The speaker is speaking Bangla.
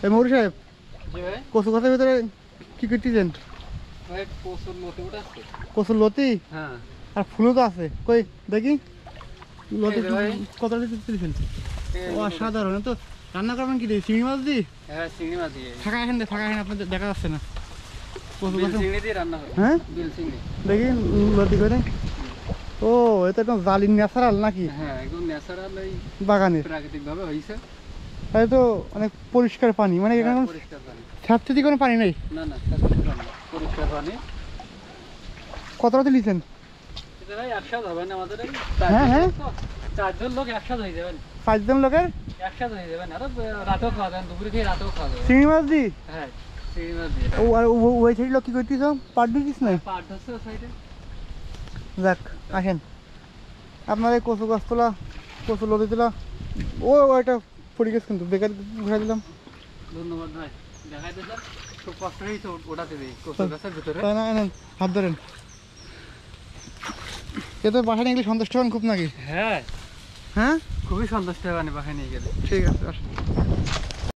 এই মৌরি সাহেব, জি ভাই। কচু গাছের ভিতরে কি করতেছেন? ভাই কচুর লতি উঠাচ্ছে। কচুর লতি হ্যাঁ। আর ফুলও তো আছে, কই দেখি লতি এই যে ভাই। কতটা দিতেছেন? এই অসাধারণ। তো রান্না করবেন কি দিয়ে, চিংড়ি মাছ দিয়ে? হ্যাঁ, চিংড়ি মাছ দিয়ে। ফাঁকা এখানে আপনাদের দেখা যাচ্ছে না কচু বিল গাছে। চিংড়ি দিয়ে রান্না হবে। হ্যাঁ বিল চিংড়ি। দেখি লতি করে। ও এটা একদম জালি ন্যাচারাল নাকি হ্যাঁ, একদম ন্যাচারাল এই বাগানের? প্রাকৃতিক ভাবে হয়েছে। তাই তো অনেক পরিষ্কার পানি, মানে এখানে কোনো পরিষ্কার পানি। স্যাঁতস্যাঁতে কোনো পানি নেই। না না, স্বাস্থ্যকর পানি। পরিষ্কার পানি। কতটা দিয়েছেন? এটা ভাই একসাথে হবে না আমাদের এই হ্যাঁ, হ্যাঁ। চারজন লোক একসাথে হয়ে যাবেন। 5 জন লোকের একসাথে হয়ে যাবেন। আর রাতেও খাওয়া যাবেন, দুপুরে খেয়ে রাতেও খাওয়া যাবে। চিংড়ি মাছ দি? হ্যাঁ, চিংড়ি মাছ দিয়ে। ও আর ওই সাইড লোক কি করতেছ, পাট দিতিস না? পাট ধরছে ওই সাইডে। যাক আসেন, আপনার এই কচু গাছ তোলা, কচু লতি তোলা, ও ওইটা পড়ে গেছে কিন্তু বেকার ঘুরে দিলাম। ধন্যবাদ ভাই, দেখাই দিলাম। খুব কষ্ট হয়েছে ওটাতে দিই কচু গাছের ভিতরে। তাই না, এনেন হাত ধরেন। এ তো বাসায় নিয়ে গেলে সন্তুষ্ট হন খুব নাকি? হ্যাঁ, হ্যাঁ খুবই সন্তুষ্ট হয় বাসায় নিয়ে গেলে। ঠিক আছে আসেন।